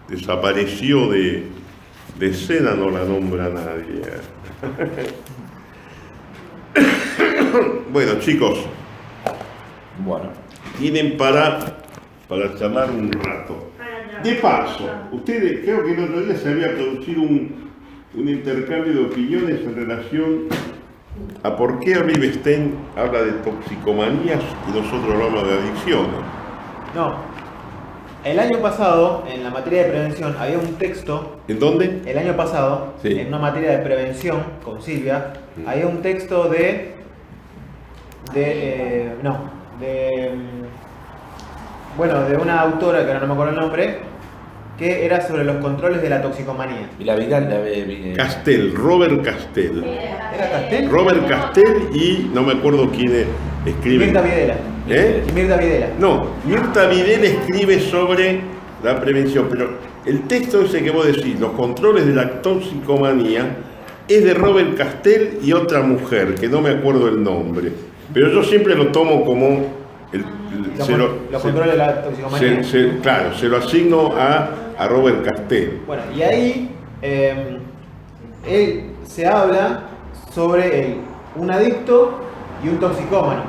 desapareció de escena, no la nombra nadie. Bueno, chicos, tienen para charlar un rato. De paso, ustedes, creo que el otro día se había producido un intercambio de opiniones en relación a por qué Rivestein habla de toxicomanías y nosotros hablamos de adicciones. No. El año pasado, en la materia de prevención, había un texto. ¿En dónde? El año pasado, sí. En una materia de prevención con Silvia, había un texto de una autora que ahora no me acuerdo el nombre, que era sobre los controles de la toxicomanía. Y la Vidal, Castell, Robert Castell. ¿Era Castell? Robert Castell y no me acuerdo quién escribe. Mirta Videla. ¿Eh? Mirta Videla. No, Mirta Videla escribe sobre la prevención, pero el texto ese que vos decís, los controles de la toxicomanía, es de Robert Castell y otra mujer, que no me acuerdo el nombre. Pero yo siempre lo tomo como... los controles de la toxicomanía. Claro, se lo asigno a Robert Castell. Bueno, y ahí él se habla sobre un adicto y un toxicómano.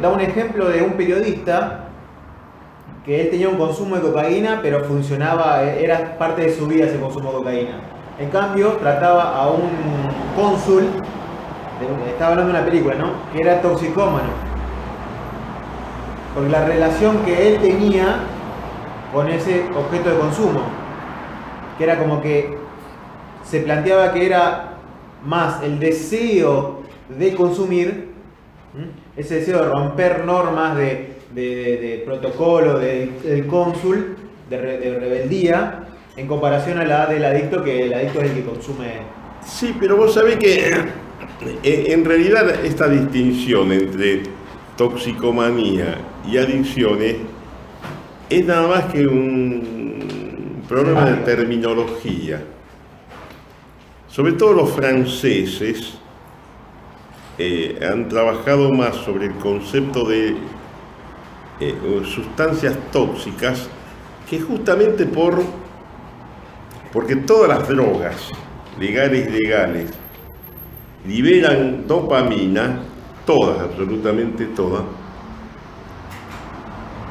Da un ejemplo de un periodista que él tenía un consumo de cocaína, pero funcionaba, era parte de su vida ese consumo de cocaína. En cambio, trataba a un cónsul, estaba hablando de una película, ¿no?, que era toxicómano. Porque la relación que él tenía con ese objeto de consumo, que era como que se planteaba que era más el deseo de consumir, ese deseo de romper normas de protocolo del cónsul, de rebeldía, en comparación a la del adicto, que el adicto es el que consume. Sí, pero vos sabés que en realidad esta distinción entre toxicomanía y adicciones es nada más que un problema de terminología. Sobre todo los franceses han trabajado más sobre el concepto de sustancias tóxicas, que justamente porque todas las drogas, legales y ilegales, liberan dopamina, todas, absolutamente todas,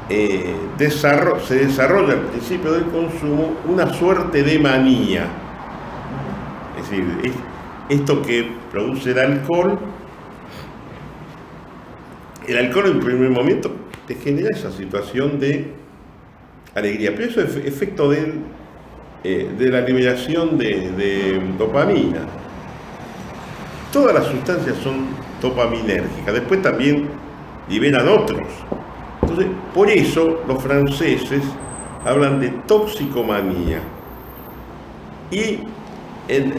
se desarrolla al principio del consumo una suerte de manía. Es decir, esto que produce el alcohol en primer momento te genera esa situación de alegría, pero eso es efecto de la liberación de dopamina. Todas las sustancias son dopaminérgicas, después también liberan otros. Entonces, por eso los franceses hablan de toxicomanía. Y en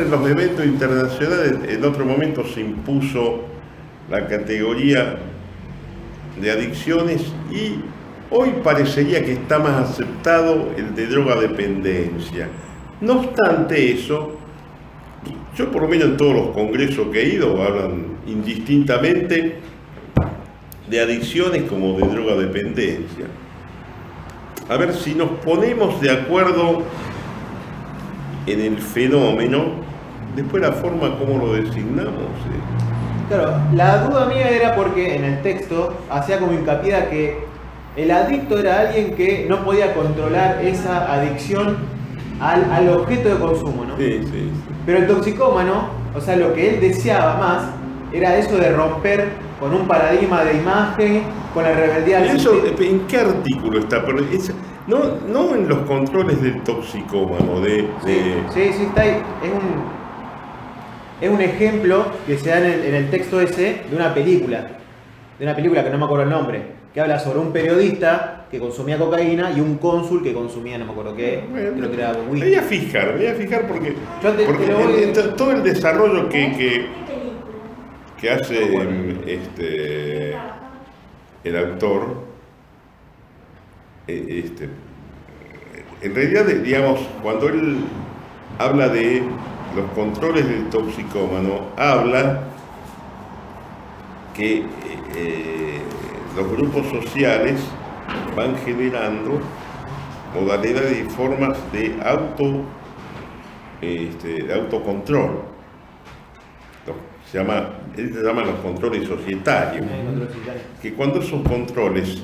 los eventos internacionales, en otro momento se impuso la categoría de adicciones y hoy parecería que está más aceptado el de drogadependencia. No obstante eso, yo por lo menos en todos los congresos que he ido hablan indistintamente de adicciones como de drogadependencia. A ver, si nos ponemos de acuerdo en el fenómeno, después la forma como lo designamos. Claro, la duda mía era porque en el texto hacía como hincapié a que El adicto era alguien que no podía controlar esa adicción al objeto de consumo, ¿no? Sí, sí. Pero el toxicómano, o sea, lo que él deseaba más era eso de romper con un paradigma de imagen, con la rebeldía del Eso, sistema. ¿en qué artículo está? Pero no en los controles del toxicómano, Sí, está ahí. Es un ejemplo que se da en el texto ese de una película que no me acuerdo el nombre, que habla sobre un periodista que consumía cocaína y un cónsul que consumía, no me acuerdo qué, creo que era me voy a fijar porque, Yo te lo voy- todo el desarrollo que hace el autor, en realidad, digamos, cuando él habla de los controles del toxicómano, habla que los grupos sociales van generando modalidades y formas de autocontrol. Él se llama los controles societarios, que cuando esos controles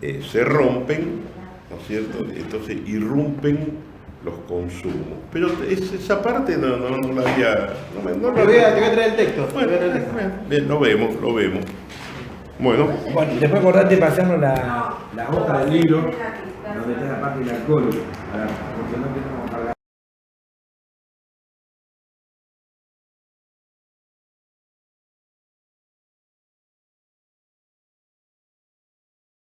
se rompen, ¿no es cierto?, entonces irrumpen los consumos. Pero esa parte no la había... Te voy a traer el texto. Bueno, bien, lo vemos. Bueno, después acordate pasarnos la hoja del libro, donde está la parte del alcohol, porque no tenemos